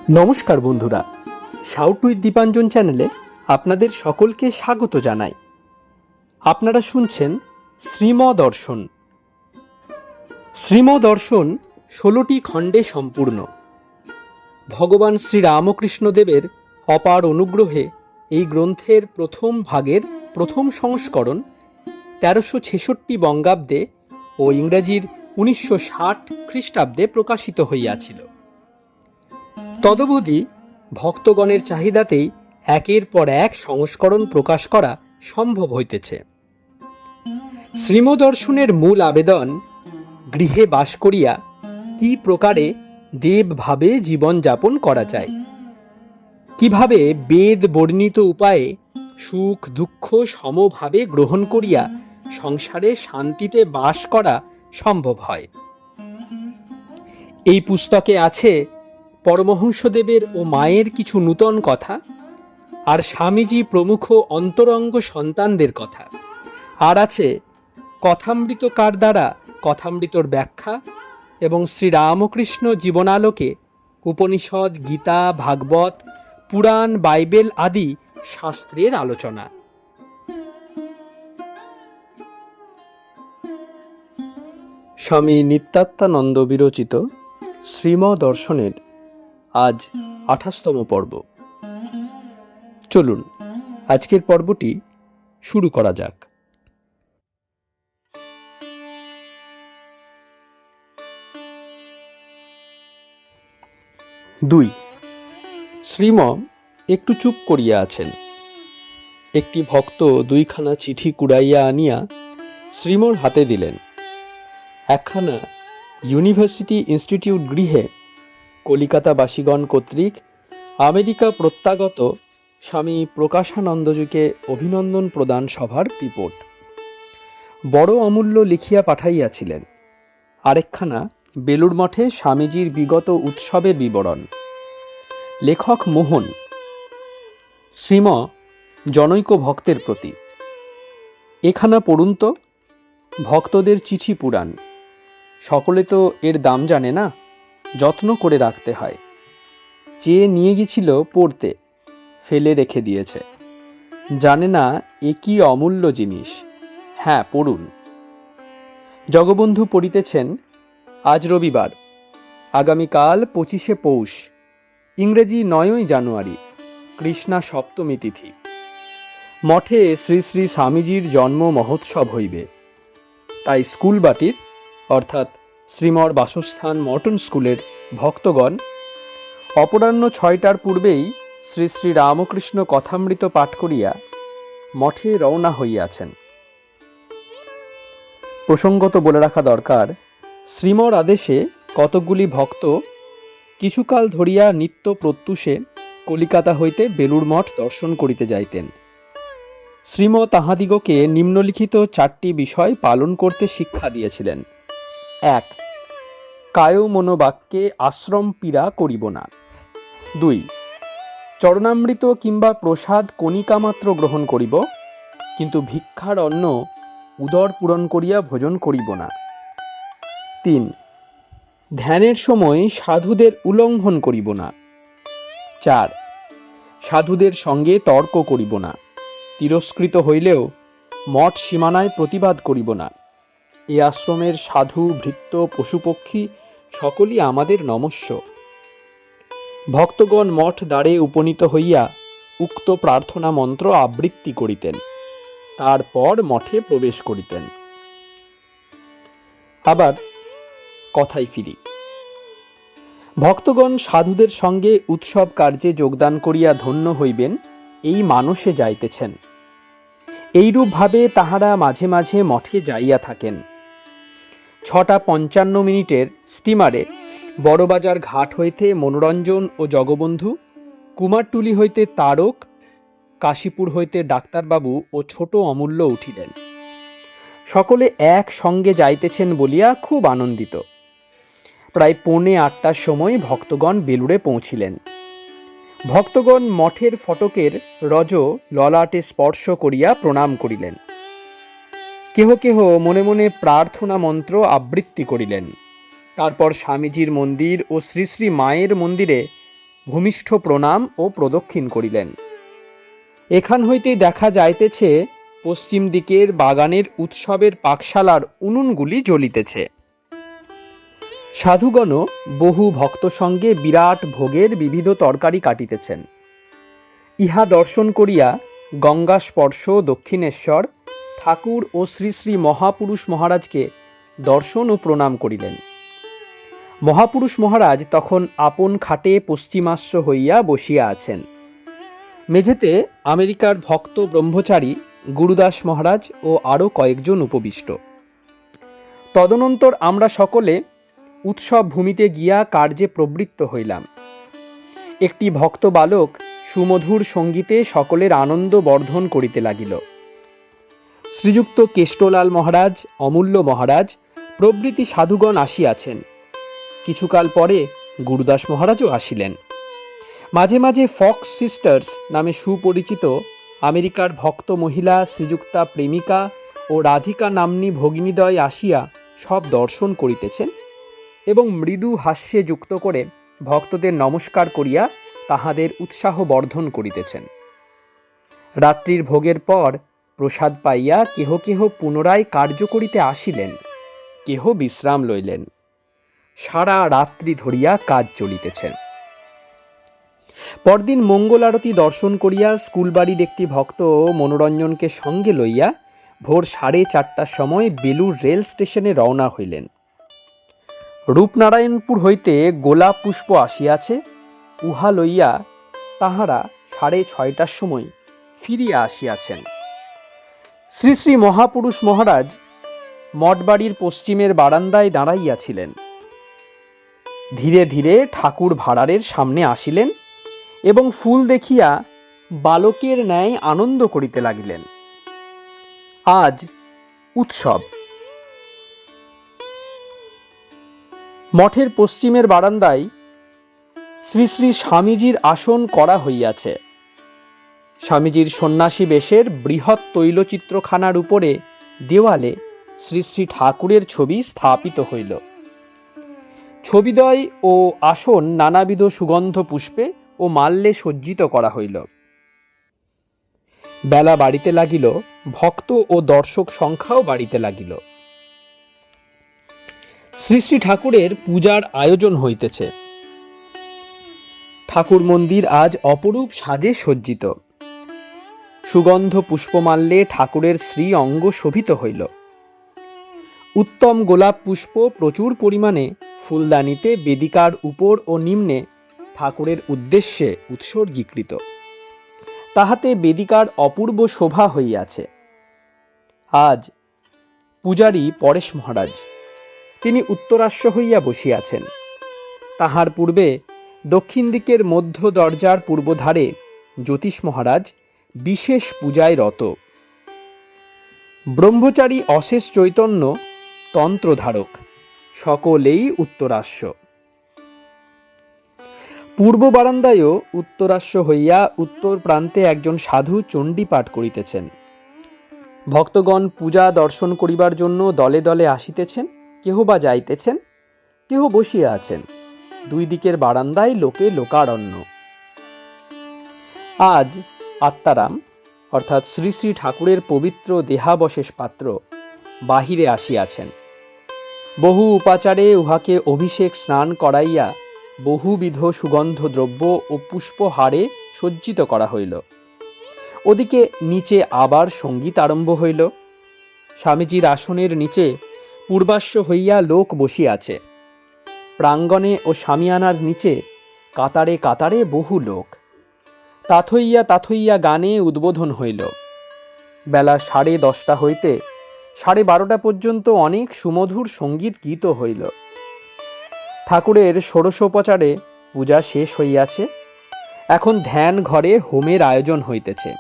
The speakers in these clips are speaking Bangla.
নমস্কার বন্ধুরা, শাউট উইথ দীপাঞ্জন চ্যানেলে আপনাদের সকলকে স্বাগত জানাই। আপনারা শুনছেন শ্রীমদর্শন। শ্রীমদর্শন 16টি খণ্ডে সম্পূর্ণ। ভগবান শ্রীরামকৃষ্ণদেবের অপার অনুগ্রহে এই গ্রন্থের প্রথম ভাগের প্রথম সংস্করণ 1366 বঙ্গাব্দে ও ইংরেজির 1960 খ্রিস্টাব্দে প্রকাশিত হইয়াছিল। তদবধি ভক্তগণের চাহিদাতেই একের পর এক সংস্করণ প্রকাশ করা সম্ভব হইতেছে। শ্রীমদর্শনের মূল আবেদন, গৃহে বাস করিয়া কি প্রকারে দেবভাবে জীবনযাপন করা যায়, কিভাবে বেদ বর্ণিত উপায়ে সুখ দুঃখ সমভাবে গ্রহণ করিয়া সংসারে শান্তিতে বাস করা সম্ভব হয়। এই পুস্তকে আছে পরমহংসদেবের ও মায়ের কিছু নূতন কথা, আর স্বামীজি প্রমুখ অন্তরঙ্গ সন্তানদের কথা, আর আছে কথামৃতকার দ্বারা কথামৃতর ব্যাখ্যা এবং শ্রীরামকৃষ্ণ জীবনালোকে উপনিষদ, গীতা, ভাগবত, পুরাণ, বাইবেল আদি শাস্ত্রের আলোচনা। স্বামী নিত্যাত্মানন্দ বিরচিত শ্রীমদর্শনের আজ 28তম পর্ব। চলুন আজকের পর্বটি শুরু করা যাক। 2. শ্রীম একটু চুপ করিয়া আছেন। একটি ভক্ত 2খানা চিঠি কুড়াইয়া আনিয়া শ্রীমর হাতে দিলেন। একখানা ইউনিভার্সিটি ইনস্টিটিউট গৃহে কলিকাতাবাসীগণ কর্তৃক আমেরিকা প্রত্যাগত স্বামী প্রকাশানন্দজিকে অভিনন্দন প্রদান সভার রিপোর্ট বড় অমূল্য লিখিয়া পাঠাইয়াছিলেন। আরেকখানা বেলুড় মঠে স্বামীজির বিগত উৎসবের বিবরণ। লেখক মোহন। শ্রীম জনৈক ভক্তের প্রতি। এখানা পড়ুন তো, ভক্তদের চিঠি পুরাণ। সকলে তো এর দাম জানে না, যত্ন করে রাখতে হয়। চেয়ে নিয়ে গেছিল পড়তে, ফেলে রেখে দিয়েছে। জানে না এ কি অমূল্য জিনিস। হ্যাঁ, পড়ুন। জগবন্ধু পড়িতেছেন আজ রবিবার, আগামীকাল 25শে পৌষ, ইংরেজি 9ই জানুয়ারি, কৃষ্ণা সপ্তমী তিথি। মঠে শ্রী শ্রী স্বামীজির জন্ম মহোৎসব হইবে। তাই স্কুল বাটির অর্থাৎ শ্রীমর বাসস্থান মর্টন স্কুলের ভক্তগণ অপরাহ্ন 6টার পূর্বেই শ্রী শ্রী রামকৃষ্ণ কথামৃত পাঠ করিয়া মঠে রওনা হইয়াছেন। প্রসঙ্গত বলে রাখা দরকার, শ্রীমর আদেশে কতকগুলি ভক্ত কিছুকাল ধরিয়া নিত্য প্রত্যুষে কলিকাতা হইতে বেলুড় মঠ দর্শন করিতে যাইতেন। শ্রীম তাহাদিগকে নিম্নলিখিত 4টি বিষয় পালন করতে শিক্ষা দিয়েছিলেন। 1. কায় মনোবাক্যে আশ্রম পীড়া করিব না। 2. চরণামৃত কিংবা প্রসাদ কণিকামাত্র গ্রহণ করিব, কিন্তু ভিক্ষার অন্ন উদর পূরণ করিয়া ভোজন করিব না। 3. ধ্যানের সময় সাধুদের উল্লঙ্ঘন করিব না। 4. সাধুদের সঙ্গে তর্ক করিব না। তিরস্কৃত হইলেও মঠ সীমানায় প্রতিবাদ করিব না। এ আশ্রমের সাধু, ভৃত্য, পশুপক্ষী সকলই আমাদের নমস্য। ভক্তগণ মঠ দ্বারে উপনীত হইয়া উক্ত প্রার্থনা মন্ত্র আবৃত্তি করিতেন, তারপর মঠে প্রবেশ করিতেন। আবার কথায় ফিরি। ভক্তগণ সাধুদের সঙ্গে উৎসব কার্যে যোগদান করিয়া ধন্য হইবেন, এই মানসে যাইতেছেন। এইরূপভাবে তাহারা মাঝে মাঝে মঠে যাইয়া থাকেন। 6:55 স্টিমারে বড়বাজার ঘাট হইতে মনোরঞ্জন ও জগবন্ধু, কুমারটুলি হইতে তারক, কাশীপুর হইতে ডাক্তারবাবু ও ছোট অমূল্য উঠিলেন। সকলে এক সঙ্গে যাইতেছেন বলিয়া খুব আনন্দিত। প্রায় 7:45 সময় ভক্তগণ বেলুড়ে পৌঁছিলেন। ভক্তগণ মঠের ফটকের রজ ললাটে স্পর্শ করিয়া প্রণাম করিলেন। কেহ কেহ মনে মনে প্রার্থনা মন্ত্র আবৃত্তি করিলেন। তারপর স্বামীজির মন্দির ও শ্রী শ্রী মায়ের মন্দিরে ভূমিষ্ঠ প্রণাম ও প্রদক্ষিণ করিলেন। এখান হইতেই দেখা যাইতেছে পশ্চিম দিকের বাগানের উৎসবের পাকশালার উনুনগুলি জ্বলিতেছে। সাধুগণ বহু ভক্ত সঙ্গে বিরাট ভোগের বিবিধ তরকারি কাটিতেছেন। ইহা দর্শন করিয়া গঙ্গা স্পর্শ দক্ষিণেশ্বর ঠাকুর ও শ্রী শ্রী মহাপুরুষ মহারাজকে দর্শন ও প্রণাম করিলেন। মহাপুরুষ মহারাজ তখন আপন খাটে পশ্চিমাশ্ব হইয়া বসিয়া আছেন। মেঝেতে আমেরিকার ভক্ত ব্রহ্মচারী গুরুদাস মহারাজ ও আরও কয়েকজন উপবিষ্ট। তদনন্তর আমরা সকলে উৎসব ভূমিতে গিয়া কার্যে প্রবৃত্ত হইলাম। একটি ভক্ত বালক সুমধুর সঙ্গীতে সকলের আনন্দ বর্ধন করিতে লাগিল। শ্রীযুক্ত কেষ্টলাল মহারাজ, অমূল্য মহারাজ প্রভৃতি সাধুগণ আসিয়াছেন। কিছুকাল পরে গুরুদাস মহারাজও আসিলেন। মাঝে মাঝে ফক্স সিস্টার্স নামে সুপরিচিত আমেরিকার ভক্ত মহিলা শ্রীযুক্তা প্রেমিকা ও রাধিকা নাম্নী ভগিনীদ্বয় আসিয়া সব দর্শন করিতেছেন এবং মৃদু হাস্যে যুক্ত করে ভক্তদের নমস্কার করিয়া তাহাদের উৎসাহ বর্ধন করিতেছেন। রাত্রির ভোগের পর প্রসাদ পাইয়া কেহ কেহ পুনরায় কার্য করিতে আসিলেন, কেহ বিশ্রাম লইলেন। সারা রাত্রি ধরিয়া কাজ চলিতেছেন। পরদিন মঙ্গল আরতি দর্শন করিয়া স্কুলবাড়ির একটি ভক্ত মনোরঞ্জনকে সঙ্গে লইয়া ভোর 4:30টার সময় বেলুর রেল স্টেশনে রওনা হইলেন। রূপনারায়ণপুর হইতে গোলাপ পুষ্প আসিয়াছে, উহা লইয়া তাহারা 6:30টার সময় ফিরিয়া আসিয়াছেন। শ্রী শ্রী মহাপুরুষ মহারাজ মঠবাড়ির পশ্চিমের বারান্দায় দাঁড়াইয়াছিলেন। ধীরে ধীরে ঠাকুর ভাঁড়ারের সামনে আসিলেন এবং ফুল দেখিয়া বালকের ন্যায় আনন্দ করিতে লাগিলেন। আজ উৎসব। মঠের পশ্চিমের বারান্দায় শ্রী শ্রী স্বামীজির আসন করা হইয়াছে। স্বামীজির সন্ন্যাসী বেশের বৃহৎ তৈলচিত্রখানার উপরে দেওয়ালে শ্রী শ্রী ঠাকুরের ছবি স্থাপিত হইল। ছবিদ্বয় ও আসন নানাবিধ সুগন্ধ পুষ্পে ও মাল্যে সজ্জিত করা হইল। বেলা বাড়িতে লাগিল, ভক্ত ও দর্শক সংখ্যাও বাড়িতে লাগিল। শ্রী শ্রী ঠাকুরের পূজার আয়োজন হইতেছে। ঠাকুর মন্দির আজ অপরূপ সাজে সজ্জিত। সুগন্ধ পুষ্পমাল্যে ঠাকুরের শ্রী অঙ্গ শোভিত হইল। উত্তম গোলাপ পুষ্প প্রচুর পরিমাণে ফুলদানিতে বেদিকার উপর ও নিম্নে ঠাকুরের উদ্দেশ্যে উৎসর্গীকৃত। তাহাতে বেদিকার অপূর্ব শোভা হইয়াছে। আজ পূজারী পরেশ মহারাজ, তিনি উত্তরাশ্ব হইয়া বসিয়াছেন। তাহার পূর্বে দক্ষিণ দিকের মধ্য দরজার পূর্বধারে জ্যোতিষ মহারাজ বিশেষ পূজায় রত। ব্রহ্মচারী অশেষ চৈতন্য তন্ত্রধারক, সকলেই উত্তরাশ্ব। পূর্ব বারান্দায়ও উত্তরাশ্ব হইয়া উত্তর প্রান্তে একজন সাধু চণ্ডী পাঠ করিতেছেন। ভক্তগণ পূজা দর্শন করিবার জন্য দলে দলে আসিতেছেন, কেহ বা যাইতেছেন, কেহ বসিয়া আছেন। দুই দিকের বারান্দায় লোকে লোকারণ্য। আজ আত্মারাম অর্থাৎ শ্রী শ্রী ঠাকুরের পবিত্র দেহাবশেষ পাত্র বাহিরে আসিয়াছেন। বহু উপাচারে উহাকে অভিষেক স্নান করাইয়া বহুবিধ সুগন্ধ দ্রব্য ও পুষ্পহারে সজ্জিত করা হইল। ওদিকে নিচে আবার সঙ্গীত আরম্ভ হইল। স্বামীজির আসনের নিচে পূর্বাশ্ব হইয়া লোক বসিয়াছে। প্রাঙ্গণে ও শামিয়ানার নিচে কাতারে কাতারে বহু লোক। তাথইয়া তাথইয়া গানে উদ্বোধন হইল। বেলা 10:30 হইতে 12:30 পর্যন্ত অনেক সুমধুর সঙ্গীত গীত হইল। ঠাকুরের ষোড়শোপচারে পূজা শেষ হইয়াছে। এখন ধ্যান ঘরে হোমের আয়োজন হইতেছে।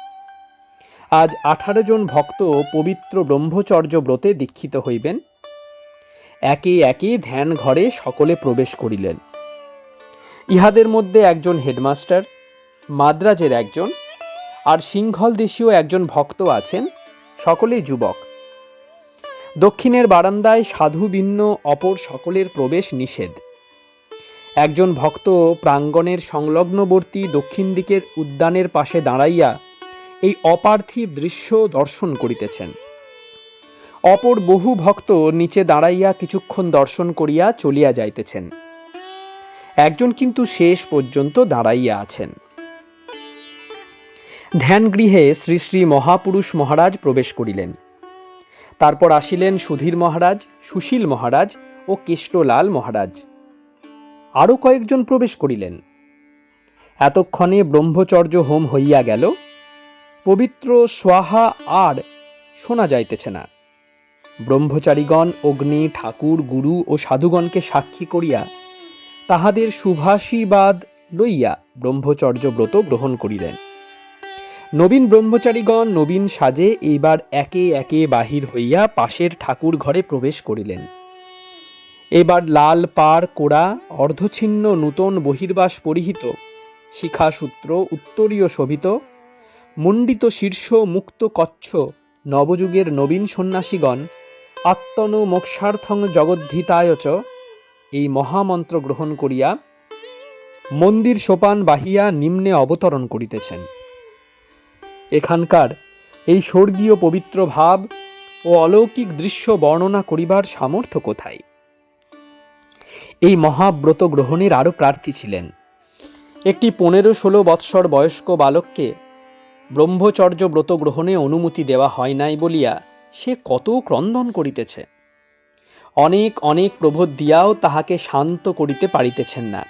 আজ 18 জন ভক্ত পবিত্র ব্রহ্মচর্য ব্রতে দীক্ষিত হইবেন। একে একে ধ্যান ঘরে সকলে প্রবেশ করিলেন। ইহাদের মধ্যে একজন হেডমাস্টার, মাদ্রাজের একজন, আর সিংহল দেশীয় একজন ভক্ত আছেন, সকলেই যুবক। দক্ষিণের বারান্দায় সাধু ভিন্ন অপর সকলের প্রবেশ নিষেধ। একজন ভক্ত প্রাঙ্গণের সংলগ্নবর্তী দক্ষিণ দিকের উদ্যানের পাশে দাঁড়াইয়া এই অপার্থিব দৃশ্য দর্শন করিতেছেন। অপর বহু ভক্ত নিচে দাঁড়াইয়া কিছুক্ষণ দর্শন করিয়া চলিয়া যাইতেছেন। একজন কিন্তু শেষ পর্যন্ত দাঁড়াইয়া আছেন। ধ্যানগৃহে শ্রী শ্রী মহাপুরুষ মহারাজ প্রবেশ করিলেন। তারপর আসিলেন সুধীর মহারাজ, সুশীল মহারাজ ও কেষ্টলাল মহারাজ। আরও কয়েকজন প্রবেশ করিলেন। এতক্ষণে ব্রহ্মচর্য হোম হইয়া গেল। পবিত্র স্বাহা আর শোনা যাইতেছে না। ব্রহ্মচারীগণ অগ্নি, ঠাকুর, গুরু ও সাধুগণকে সাক্ষী করিয়া তাহাদের শুভাশীর্বাদ লইয়া ব্রহ্মচর্য ব্রত গ্রহণ করিলেন। নবীন ব্রহ্মচারীগণ নবীন সাজে এইবার একে একে বাহির হইয়া পাশের ঠাকুর ঘরে প্রবেশ করিলেন। এবার লাল পাড় কোড়া, অর্ধছিন্ন নূতন বহির্বাস পরিহিত, শিখাসূত্র উত্তরীয় শোভিত, মণ্ডিত শীর্ষ মুক্ত কচ্ছ নবযুগের নবীন সন্ন্যাসীগণ আত্মন মোক্ষার্থং জগদ্ধিতায় চ এই মহামন্ত্র গ্রহণ করিয়া মন্দির সোপান বাহিয়া নিম্নে অবতরণ করিতেছেন। এখানকার এই স্বর্গীয় পবিত্র ভাব ও অলৌকিক দৃশ্য বর্ণনা করিবার সামর্থ্য কোথায়? এই মহাব্রত গ্রহণের আরও প্রার্থী ছিলেন। একটি 15-16 বৎসর বয়স্ক বালককে ব্রহ্মচর্য ব্রত গ্রহণে অনুমতি দেওয়া হয় নাই বলিয়া সে কত ক্রন্দন করিতেছে। অনেক অনেক প্রবোধ দিয়াও তাহাকে শান্ত করিতে পারিতেছেন না।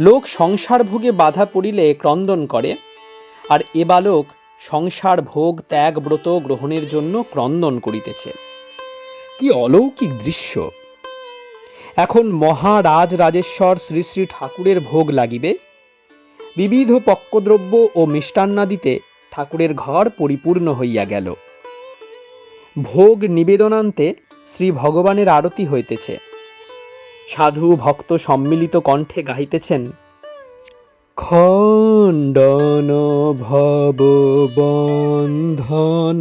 লোক সংসার ভোগে বাধা পড়িলে ক্রন্দন করে, আর এ বালক সংসার ভোগ ত্যাগ ব্রত গ্রহণের জন্য ক্রন্দন করিতেছে। কি অলৌকিক দৃশ্য! এখন মহারাজ রাজেশ্বর শ্রী শ্রী ঠাকুরের ভোগ লাগিবে। বিবিধ পক্কদ্রব্য ও মিষ্টান্নাদিতে ঠাকুরের ঘর পরিপূর্ণ হইয়া গেল। ভোগ নিবেদনান্তে শ্রী ভগবানের আরতি হইতেছে। সাধু ভক্ত সম্মিলিত কণ্ঠে গাহিতেছেন, খণ্ডন ভব বন্ধন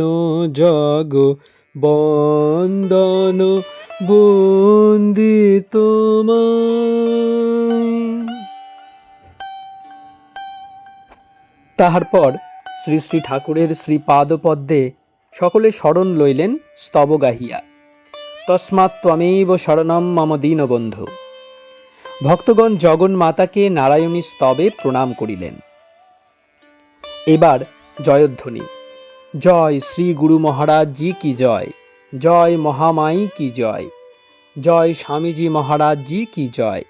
জগ বন্দন বন্দিত। তাহার পর শ্রী শ্রী ঠাকুরের শ্রীপাদপদ্মে সকলে শরণ লইলেন স্তব গাহিয়া, তস্মাৎ ত্বমেব শরণম মম দীনবন্ধু। ভক্তগণ জগন্মাতাকে নারায়ণী স্তবে প্রণাম করিলেন। এবার জয়ধ্বনি, জয় শ্রী গুরু মহারাজ জি কি জয়, জয় মহামাই কি জয়, জয় স্বামীজি মহারাজ জি কি জয়,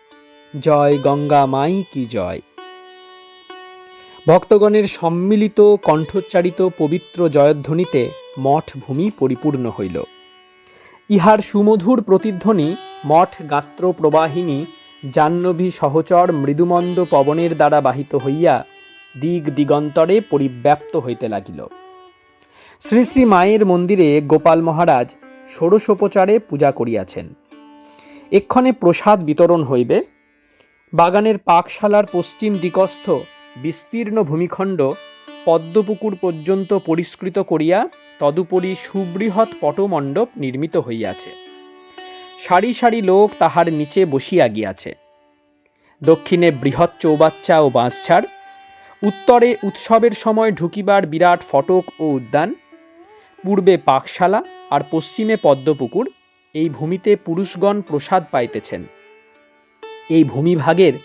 জয় গঙ্গা মাই কি জয়। ভক্তগণের সম্মিলিত কণ্ঠোচ্চারিত পবিত্র জয়ধ্বনিতে মঠ ভূমি পরিপূর্ণ হইল। ইহার সুমধুর প্রতিধ্বনি মঠ গাত্র প্রবাহিনী জাহ্নবী সহচর মৃদুমন্দ পবনের দ্বারা বাহিত হইয়া দিগ দিগন্তরে পরিব্যাপ্ত হইতে লাগিল। শ্রী শ্রী মায়ের মন্দিরে গোপাল মহারাজ ষোড়শোপচারে পূজা করিয়াছেন। এক্ষণে প্রসাদ বিতরণ হইবে। বাগানের পাকশালার পশ্চিম দিকস্থ বিস্তীর্ণ ভূমিখণ্ড পদ্মপুকুর পর্যন্ত পরিষ্কৃত করিয়া তদুপরি সুবৃহৎ পটমণ্ডপ নির্মিত হইয়াছে। সারি সারি লোক তাহার নিচে বসিয়া গিয়াছে। দক্ষিণে বৃহৎ চৌবাচ্চা ও বাঁশঝাড়, উত্তরে উৎসবের সময় ঢুকিবার বিরাট ফটক ও উদ্যান, পূর্বে পাকশালা আর পশ্চিমে পদ্মপুকুর। এই ভূমিতে পুরুষগণ প্রসাদ পাইতেছেন। এই ভূমিভাগের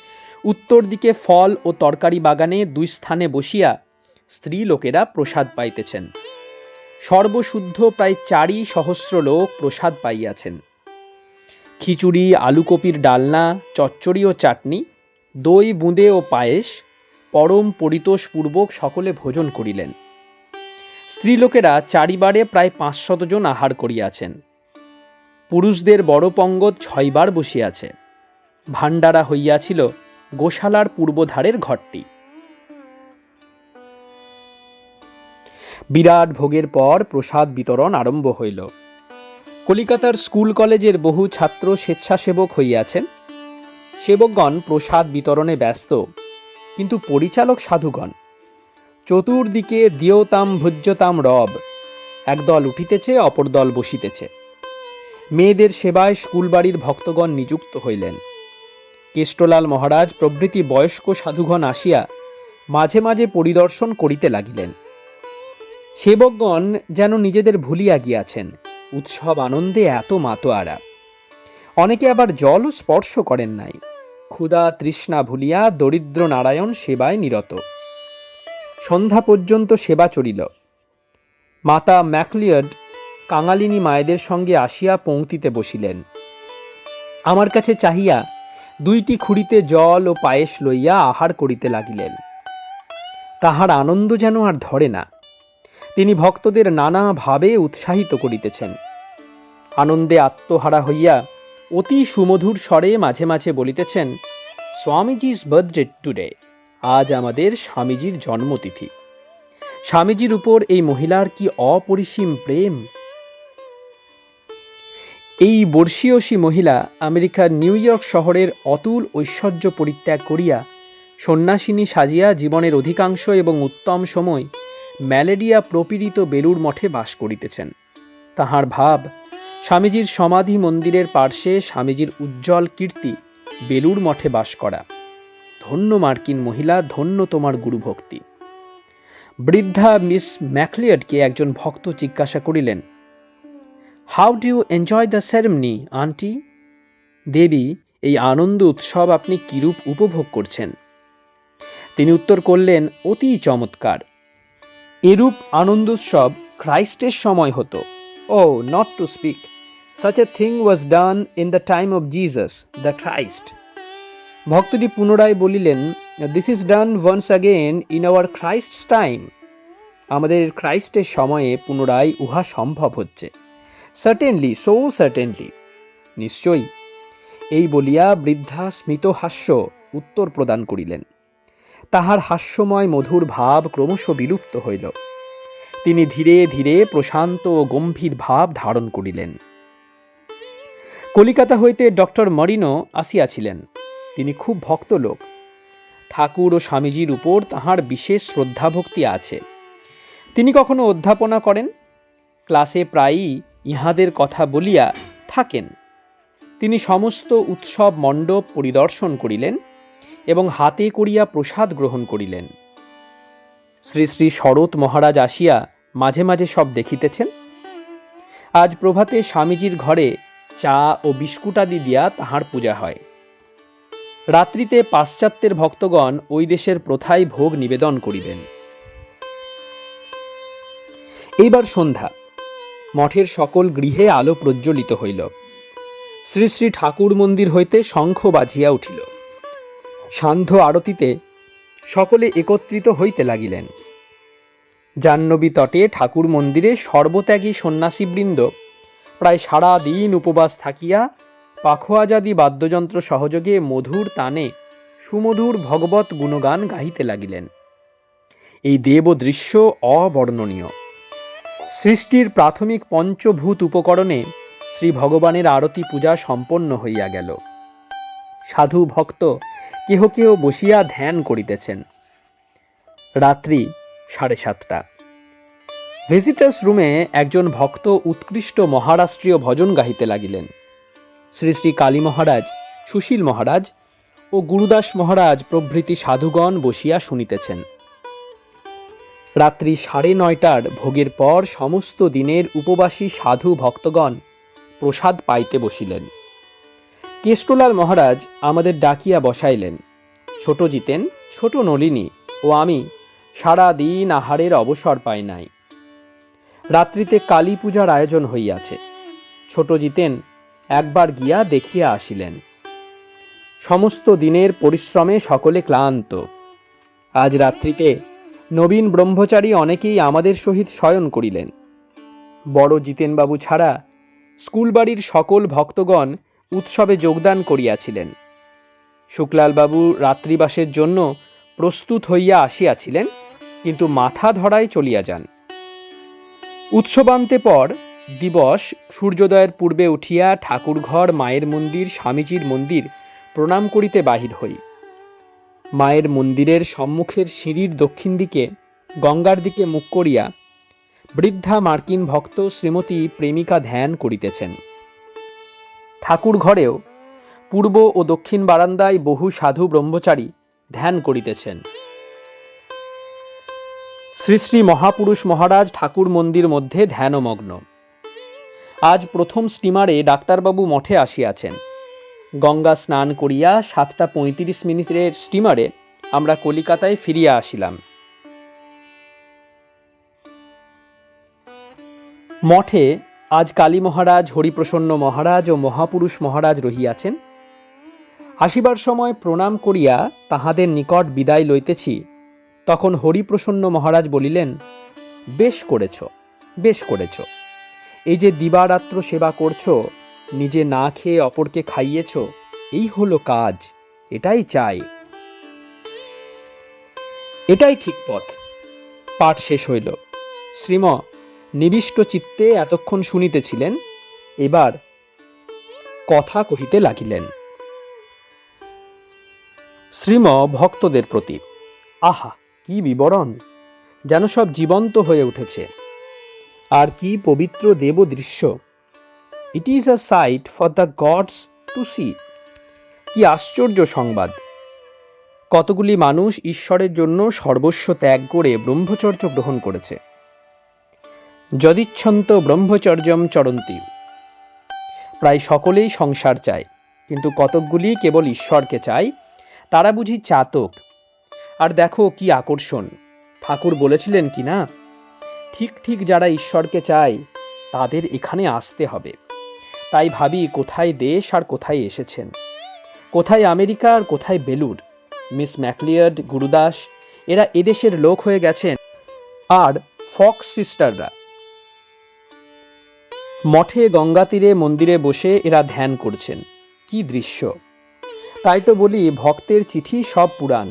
উত্তর দিকে ফল ও তরকারি বাগানে 2 স্থানে বসিয়া স্ত্রী লোকেরা প্রসাদ পাইতেছেন। সর্বশুদ্ধ প্রায় 4 সহস্র লোক প্রসাদ পাইয়াছেন। খিচুড়ি, আলুকপির ডালনা, চচ্চড়ি ও চাটনি, দই বুঁদে ও পায়েস পরম পরিতোষপূর্বক সকলে ভোজন করিলেন। স্ত্রীলোকেরা চারিবারে প্রায় 500 জন আহার করিয়াছেন। পুরুষদের বড় পঙ্গত 6 বার বসিয়াছে। ভাণ্ডারা হইয়াছিল গোশালার পূর্বধারের ঘরটি। বিরাট ভোগের পর প্রসাদ বিতরণ আরম্ভ হইল। কলিকাতার স্কুল কলেজের বহু ছাত্র স্বেচ্ছাসেবক হইয়াছেন। সেবকগণ প্রসাদ বিতরণে ব্যস্ত, কিন্তু পরিচালক সাধুগণ চতুর্দিকে দিয়তাম ভুজ্যতাম রব, একদল উঠিতেছে, অপর দল বসিতেছে। মেয়েদের সেবায় স্কুলবাড়ির ভক্তগণ নিযুক্ত হইলেন। কেষ্টলাল মহারাজ প্রভৃতি বয়স্ক সাধুগণ আসিয়া মাঝে মাঝে পরিদর্শন করিতে লাগিলেন। সেবকগণ যেন নিজেদের ভুলিয়া গিয়াছেন, উৎসব আনন্দে এত মাতোয়ারা। অনেকে আবার জলও স্পর্শ করেন নাই, ক্ষুধা তৃষ্ণা ভুলিয়া দরিদ্র নারায়ণ সেবায় নিরত। সন্ধ্যা পর্যন্ত সেবা চলিল। মাতা ম্যাকলিয়ড কাঙালিনী মায়েদের সঙ্গে আসিয়া পংক্তিতে বসিলেন। আমার কাছে চাহিয়া 2টি খুঁড়িতে জল ও পায়েস লইয়া আহার করিতে লাগিলেন। তাহার আনন্দ যেন আর ধরে না। তিনি ভক্তদের নানা ভাবে উৎসাহিত করিতেছেন। আনন্দে আত্মহারা হইয়া অতি সুমধুর স্বরে মাঝে মাঝে বলিতেছেন, স্বামীজি's বার্থডে টুডে, আজ আমাদের স্বামীজির জন্মতিথি। স্বামীজির উপর এই মহিলার কি অপরিসীম প্রেম! এই বর্ষীয়সী মহিলা আমেরিকার নিউ ইয়র্ক শহরের অতুল ঐশ্বর্য পরিত্যাগ করিয়া সন্ন্যাসিনী সাজিয়া জীবনের অধিকাংশ এবং উত্তম সময় ম্যালেরিয়া প্রপীড়িত বেলুড় মঠে বাস করিতেছেন। তাহার ভাব, স্বামীজির সমাধি মন্দিরের পার্শ্বে স্বামীজির উজ্জ্বল কীর্তি বেলুড় মঠে বাস করা। ধন্য মার্কিন মহিলা, ধন্য তোমার গুরুভক্তি। বৃদ্ধা মিস ম্যাকলিয়ডকে একজন ভক্ত জিজ্ঞাসা করিলেন, how do you enjoy the ceremony aunty? দেবী, এই আনন্দ উৎসব আপনি কিরূপ উপভোগ করছেন? তিনি উত্তর করলেন, অতি চমৎকার। এরূপ আনন্দোৎসব খ্রাইস্টের সময় হতো। ও not to speak, such a thing was done in the time of Jesus, the Christ. ভক্তটি পুনরায় বলিলেন, this is done once again in our Christ's time. আমাদের খ্রাইস্টের সময়ে পুনরায় উহা সম্ভব হচ্ছে। Certainly, so certainly. নিশ্চয়ই। এই বলিয়া বৃদ্ধা স্মিত হাস্য উত্তর প্রদান করিলেন। তাহার হাস্যময় মধুর ভাব ক্রমশ বিলুপ্ত হইল। তিনি ধীরে ধীরে প্রশান্ত ও গম্ভীর ভাব ধারণ করিলেন। কলিকাতা হইতে ডক্টর মরিনো আসিয়াছিলেন। তিনি খুব ভক্ত লোক। ঠাকুর ও স্বামীজির উপর তাহার বিশেষ শ্রদ্ধাভক্তি আছে। তিনি কখনো অধ্যাপনা করেন, ক্লাসে প্রায়ই ইহাদের কথা বলিয়া থাকেন। তিনি সমস্ত উৎসব মণ্ডপ পরিদর্শন করিলেন এবং হাতে করিয়া প্রসাদ গ্রহণ করিলেন। শ্রী শ্রী শরৎ মহারাজ আসিয়া মাঝে মাঝে সব দেখিতেছেন। আজ প্রভাতে স্বামীজির ঘরে চা ও বিস্কুটাদি দিয়া তাহার পূজা হয়। রাত্রিতে পাশ্চাত্যের ভক্তগণ ওই দেশের প্রথায় ভোগ নিবেদন করিবেন। এইবার সন্ধ্যা। মঠের সকল গৃহে আলো প্রজ্বলিত হইল। শ্রী শ্রী ঠাকুর মন্দির হইতে শঙ্খ বাজিয়া উঠিল। সান্ধ্য আরতিতে সকলে একত্রিত হইতে লাগিলেন। জাহ্নবী তটে ঠাকুর মন্দিরে সর্বত্যাগী সন্ন্যাসীবৃন্দ প্রায় সারা দিন উপবাস থাকিয়া পাখোয়াজাদি বাদ্যযন্ত্র সহযোগে মধুর তানে সুমধুর ভগবত গুণগান গাহিতে লাগিলেন। এই দেব দৃশ্য অবর্ণনীয়। সৃষ্টির প্রাথমিক পঞ্চভূত উপকরণে শ্রী ভগবানের আরতি পূজা সম্পন্ন হইয়া গেল। সাধু ভক্ত কেহ কেহ বসিয়া ধ্যান করিতেছেন। রাত্রি 7:30। ভিজিটার্স রুমে একজন ভক্ত উৎকৃষ্ট মহারাষ্ট্রীয় ভজন গাহিতে লাগিলেন। শ্রী শ্রী কালী মহারাজ, সুশীল মহারাজ ও গুরুদাস মহারাজ প্রভৃতি সাধুগণ বসিয়া শুনিতেছেন। রাত্রি 9:30টার ভোগের পর সমস্ত দিনের উপবাসী সাধু ভক্তগণ প্রসাদ পাইতে বসিলেন। কেষ্টলাল মহারাজ আমাদের ডাকিয়া বসাইলেন। ছোট জিতেন, ছোট নলিনী ও আমি সারা দিন আহারের অবসর পাই নাই। রাত্রিতে কালী পূজার আয়োজন হইয়াছে। ছোট জিতেন একবার গিয়া দেখিয়া আসিলেন। সমস্ত দিনের পরিশ্রমে সকলে ক্লান্ত। আজ রাত্রিতে নবীন ব্রহ্মচারী অনেকেই আমাদের সহিত শয়ন করিলেন। বড় জিতেনবাবু ছাড়া স্কুলবাড়ির সকল ভক্তগণ উৎসবে যোগদান করিয়াছিলেন। শুক্লালবাবু রাত্রিবাসের জন্য প্রস্তুত হইয়া আসিয়াছিলেন, কিন্তু মাথা ধরায় চলিয়া যান। উৎসবান্তে পর দিবস সূর্যোদয়ের পূর্বে উঠিয়া ঠাকুরঘর, মায়ের মন্দির, স্বামীজির মন্দির প্রণাম করিতে বাহির হই। মায়ের মন্দিরের সম্মুখের সিঁড়ির দক্ষিণ দিকে গঙ্গার দিকে মুখ করিয়া বৃদ্ধা মার্কিন ভক্ত শ্রীমতী প্রেমিকা ধ্যান করিতেছেন। ঠাকুর ঘরেও পূর্ব ও দক্ষিণ বারান্দায় বহু সাধু ব্রহ্মচারী ধ্যান করিতেছেন। শ্রী শ্রী মহাপুরুষ মহারাজ ঠাকুর মন্দির মধ্যে ধ্যানমগ্ন। আজ প্রথম স্টিমারে ডাক্তারবাবু মঠে আসিয়াছেন। গঙ্গা স্নান করিয়া 7:35 স্টিমারে আমরা কলিকাতায় ফিরিয়া আসিলাম। মঠে আজ কালী মহারাজ, হরিপ্রসন্ন মহারাজ ও মহাপুরুষ মহারাজ রহিয়াছেন। আসিবার সময় প্রণাম করিয়া তাহাদের নিকট বিদায় লইতেছি, তখন হরিপ্রসন্ন মহারাজ বলিলেন, বেশ করেছ, বেশ করেছ। এই যে দিবারাত্র সেবা করছ, নিজে না খেয়ে অপরকে খাইয়েছ, এই হলো কাজ, এটাই চাই, এটাই ঠিক পথ। পাঠ শেষ হইল। শ্রীম নিবিষ্ট চিত্তে এতক্ষণ শুনিতেছিলেন, এবার কথা কহিতে লাগিলেন। শ্রীম ভক্তদের প্রতি। আহা, কি বিবরণ! যেন সব জীবন্ত হয়ে উঠেছে। আর কি পবিত্র দেব দৃশ্য! It is a sight for the gods to see. কি আশ্চর্য সংবাদ! কতগুলি মানুষ ঈশ্বরের জন্য সর্বস্ব ত্যাগ করে ব্রহ্মচর্য গ্রহণ করেছে। যদিচ্ছন্ত ব্রহ্মচর্যম চরন্তি। প্রায় সকলেই সংসার চায়, কিন্তু কতকগুলি কেবল ঈশ্বরকে চায়, তারা বুঝি চাতক। আর দেখো কি আকর্ষণ! ঠাকুর বলেছিলেন কি না, ঠিক ঠিক যারা ঈশ্বরকে চায় তাদের এখানে আসতে হবে। তাই ভাবি, কোথায় দেশ আর কোথায় এসেছেন, কোথায় আমেরিকা আর কোথায় বেলুড়। মিস ম্যাকলিয়ার্ড, গুরুদাস এরা এদেশের লোক হয়ে গেছেন, আর ফক্স সিস্টাররা মঠে গঙ্গা তীরে মন্দিরে বসে এরা ধ্যান করছেন। কি দৃশ্য! তাই তো বলি, ভক্তের চিঠি সব পুরাণ।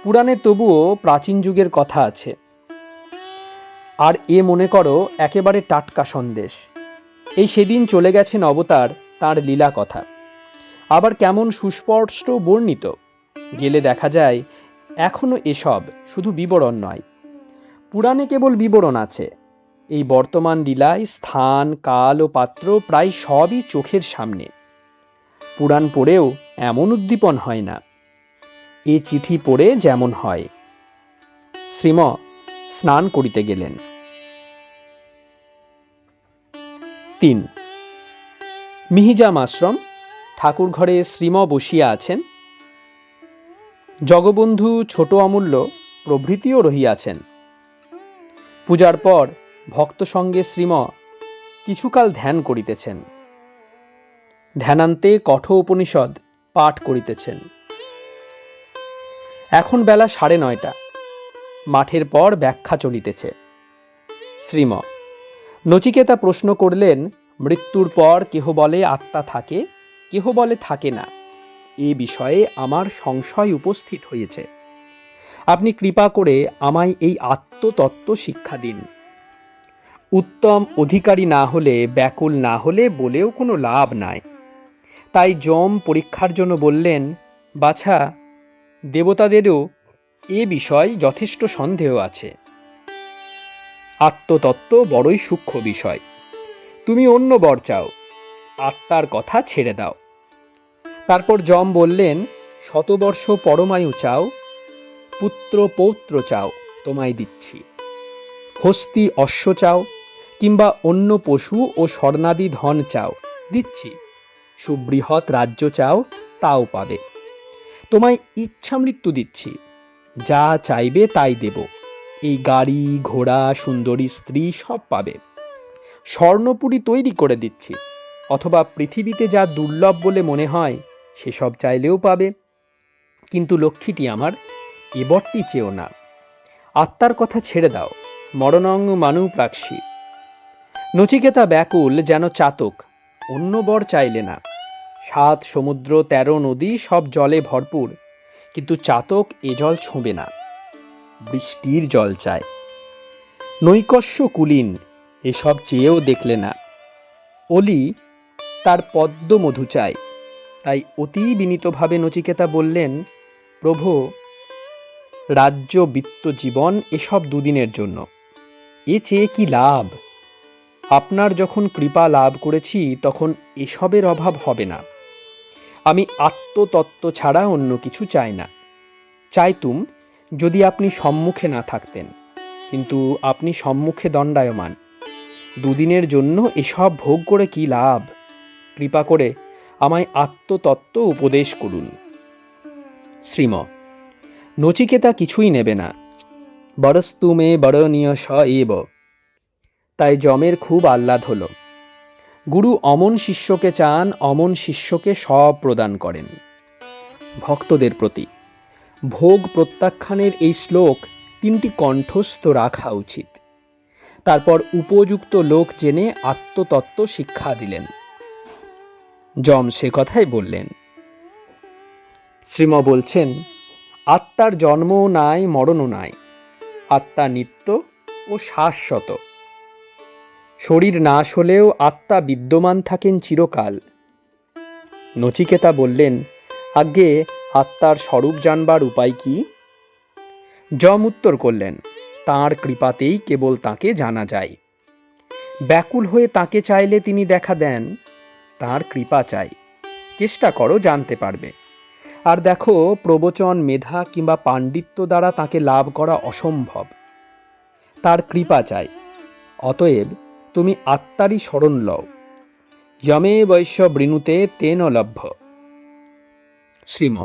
পুরাণে তবুও প্রাচীন যুগের কথা আছে। আর এ মনে করো একেবারে টাটকা সন্দেশ। এই সেদিন চলে গেছেন অবতার, তাঁর লীলা কথা আবার কেমন সুস্পষ্ট বর্ণিত। গেলে দেখা যায় এখনো এসব শুধু বিবরণ নয়, পুরাণে কেবল বিবরণ আছে। এই বর্তমান লীলায় স্থান, কাল ও পাত্র প্রায় সবই চোখের সামনে। পুরাণ পড়েও এমন উদ্দীপন হয় না, এ চিঠি পড়ে যেমন হয়। শ্রীম স্নান করিতে গেলেন। 3 মিহিজাম আশ্রম। ঠাকুর ঘরে শ্রীম বসিয়া আছেন। জগবন্ধু, ছোট অমূল্য প্রভৃতিও রহিয়াছেন। পূজার পর ভক্ত সঙ্গে শ্রীম কিছুকাল ধ্যান করিতেছেন। ধ্যানান্তে কঠ উপনিষদ পাঠ করিতেছেন। এখন বেলা 9:30। মাঠের পর ব্যাখ্যা চলিতেছে। শ্রীম নচিকেতা প্রশ্ন করলেন, মৃত্যুর পর কেহ বলে আত্মা থাকে, কেহ বলে থাকে না। এ বিষয়ে আমার সংশয় উপস্থিত হয়েছে। আপনি কৃপা করে আমায় এই আত্মতত্ত্ব শিক্ষা দিন। উত্তম অধিকারী না হলে, ব্যাকুল না হলে বলেও কোনো লাভ নাই। তাই যম পরীক্ষার জন্য বললেন, বাছা, দেবতাদেরও এ বিষয় যথেষ্ট সন্দেহ আছে। আত্মতত্ত্ব বড়ই সূক্ষ্ম বিষয়। তুমি অন্য বর চাও, আত্মার কথা ছেড়ে দাও। তারপর যম বললেন, শতবর্ষ পরমায়ু চাও, পুত্র পৌত্র চাও, তোমায় দিচ্ছি। হস্তি অশ্ব চাও, কিংবা অন্য পশু ও স্বর্ণাদি ধন চাও, দিচ্ছি। সুবৃহৎ রাজ্য চাও, তাও পাবে। তোমায় ইচ্ছা মৃত্যু দিচ্ছি, যা চাইবে তাই দেব। এই গাড়ি, ঘোড়া, সুন্দরী স্ত্রী সব পাবে। স্বর্ণপুরী তৈরি করে দিচ্ছি, অথবা পৃথিবীতে যা দুর্লভ বলে মনে হয় সেসব চাইলেও পাবে। কিন্তু লক্ষ্মীটি আমার, এ বরটি চেও না। আত্মার কথা ছেড়ে দাও। মরণং মানু প্রাক্ষী। নচিকেতা ব্যাকুল, যেন চাতক, অন্য বর চাইলে না। 7 সমুদ্র 13 নদী সব জলে ভরপুর, কিন্তু চাতক এ জল ছোঁবে না, বৃষ্টির জল চায়। নৈকস্য কুলীন, এসব চেয়েও দেখলে না। অলি তার পদ্ম মধু চায়। তাই অতি বিনীতভাবে নচিকেতা বললেন, প্রভু, রাজ্য, বিত্ত, জীবন এসব দুদিনের জন্য, এ চেয়ে কি লাভ? আপনার যখন কৃপা লাভ করেছি তখন এসবের অভাব হবে না। আমি আত্মতত্ত্ব ছাড়া অন্য কিছু চাই না। চাইতুম যদি আপনি সম্মুখে না থাকতেন, কিন্তু আপনি সম্মুখে দণ্ডায়মান। দুদিনের জন্য এসব ভোগ করে কি লাভ? কৃপা করে আমায় আত্মতত্ত্ব উপদেশ করুন। শ্রীম: নচিকেতা কিছুই নেবে না। বরস্তু মে বরণীয় স এব। তাই যমের খুব আহ্লাদ হল। গুরু অমন শিষ্যকে চান, অমন শিষ্যকে সব প্রদান করেন। ভক্তদের প্রতি ভোগ প্রত্যাখ্যানের এই শ্লোক 3টি কণ্ঠস্থ রাখা উচিত। তারপর উপযুক্ত লোক জেনে আত্মতত্ত্ব শিক্ষা দিলেন। যম সে কথাই বললেন। শ্রীম বলছেন, আত্মার জন্মও নাই, মরণও নাই। আত্মা নিত্য ও শাশ্বত। শরীর নাশ হলেও আত্মা বিদ্যমান থাকেন চিরকাল। নচিকেতা বললেন, আজ্ঞে আত্মার স্বরূপ জানবার উপায় কি? যম উত্তর করলেন, তাঁর কৃপাতেই কেবল তাঁকে জানা যায়। ব্যাকুল হয়ে তাঁকে চাইলে তিনি দেখা দেন। তাঁর কৃপা চাই, চেষ্টা করো, জানতে পারবে। আর দেখো, প্রবচন, মেধা কিংবা পাণ্ডিত্য দ্বারা তাঁকে লাভ করা অসম্ভব। তার কৃপা চাই। অতএব তুমি আত্মারই শরণ লও। যমে বৈশ্য বৃণুতে তেন লভ্য। শ্রীম: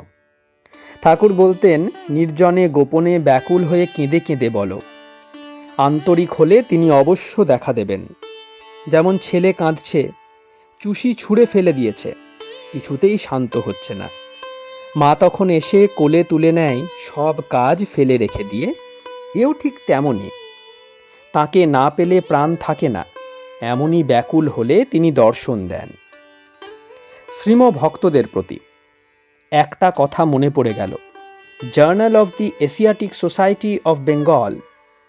ঠাকুর বলতেন, নির্জনে গোপনে ব্যাকুল হয়ে কেঁদে কেঁদে বলো। আন্তরিক হলে তিনি অবশ্য দেখা দেবেন। যেমন ছেলে কাঁদছে, চুষি ছুঁড়ে ফেলে দিয়েছে, কিছুতেই শান্ত হচ্ছে না। মা তখন এসে কোলে তুলে নেয়, সব কাজ ফেলে রেখে দিয়ে। এও ঠিক তেমনই। তাকে না পেলে প্রাণ থাকে না, এমনই ব্যাকুল হলে তিনি দর্শন দেন। শ্রীম ভক্তদের প্রতি একটা কথা মনে পড়ে গেল। Journal of the Asiatic Society of Bengal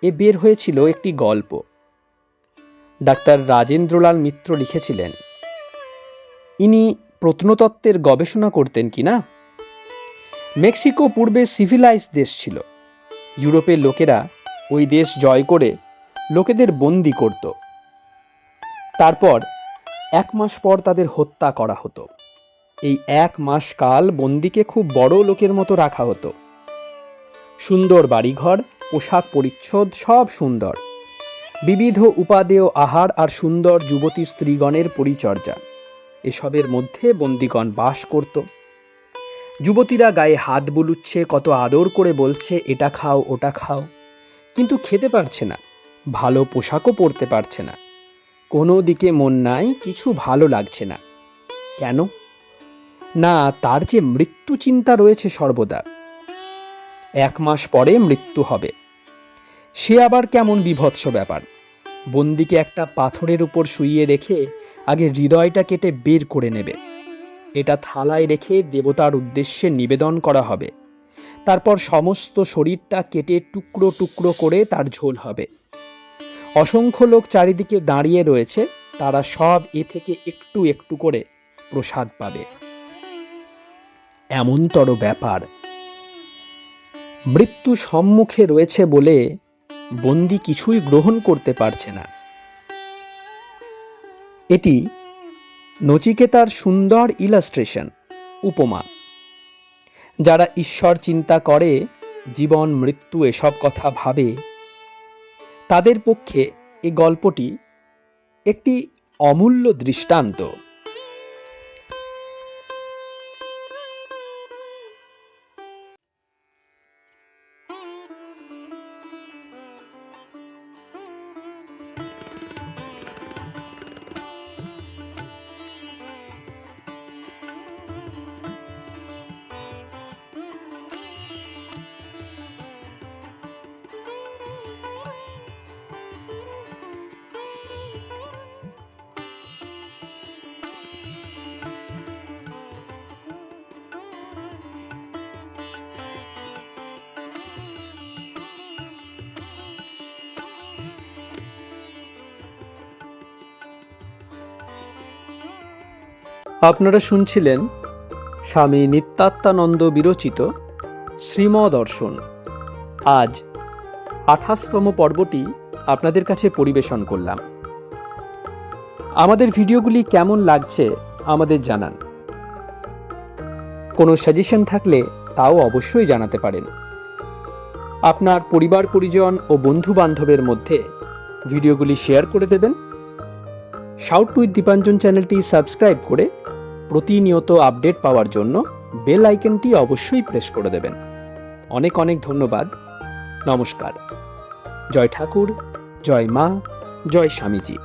এ বের হয়েছিল একটি গল্প। ডাক্তার রাজেন্দ্রলাল মিত্র লিখেছিলেন। ইনি প্রত্নতত্ত্বের গবেষণা করতেন কিনা। মেক্সিকো পূর্বে সিভিলাইজ দেশ ছিল। ইউরোপের লোকেরা ওই দেশ জয় করে লোকেদের বন্দি করত। তারপর 1 মাস পর তাদের হত্যা করা হতো। এই 1 মাস কাল বন্দিকে খুব বড় লোকের মতো রাখা হতো। সুন্দর বাড়িঘর, পোশাক পরিচ্ছদ সব সুন্দর। বিবিধ উপাদেয় আহার আর সুন্দর যুবতী স্ত্রীগণের পরিচর্যা, এসবের মধ্যে বন্দিগণ বাস করত। যুবতীরা গায়ে হাত বুলুচ্ছে, কত আদর করে বলছে, এটা খাও ওটা খাও, কিন্তু খেতে পারছে না, ভালো পোশাকও পরতে পারছে না। কোনো দিকে মন নাই, কিছু ভালো লাগছে না। কেন? না, তার যে মৃত্যু চিন্তা রয়েছে সর্বদা। 1 মাস পরে মৃত্যু হবে। সে আবার কেমন বিভৎস ব্যাপার। বন্দিকে একটা পাথরের উপর শুইয়ে রেখে আগে হৃদয়টা কেটে বের করে নেবে। এটা থালায় রেখে দেবতার উদ্দেশ্যে নিবেদন করা হবে। তারপর সমস্ত শরীরটা কেটে টুকরো টুকরো করে তার ঝোল হবে। অসংখ্য লোক চারিদিকে দাঁড়িয়ে রয়েছে, তারা সব এ থেকে একটু একটু করে প্রসাদ পাবে। এমনতর ব্যাপার। মৃত্যু সম্মুখে রয়েছে বলে বন্দি কিছুই গ্রহণ করতে পারছে না। এটি নচিকেতার সুন্দর ইলাস্ট্রেশন, উপমা। যারা ঈশ্বর চিন্তা করে, জীবন মৃত্যু এসব কথা ভাবে, তাদের পক্ষে এই গল্পটি একটি অমূল্য দৃষ্টান্ত। আপনারা শুনছিলেন স্বামী নিত্যাত্মানন্দ বিরচিত শ্রীম দর্শন। আজ 28তম পর্বটি আপনাদের কাছে পরিবেশন করলাম। আমাদের ভিডিওগুলি কেমন লাগছে আমাদের জানান। কোনো সাজেশন থাকলে তাও অবশ্যই জানাতে পারেন। আপনার পরিবার পরিজন ও বন্ধু বান্ধবের মধ্যে ভিডিওগুলি শেয়ার করে দেবেন। শাউট উইথ দীপাঞ্জন চ্যানেলটি সাবস্ক্রাইব করে প্রতিনিয়ত আপডেট পাওয়ার জন্য বেল আইকনটি অবশ্যই প্রেস করে দেবেন। অনেক অনেক ধন্যবাদ। নমস্কার। জয় ঠাকুর, জয় মা, জয় স্বামীজি।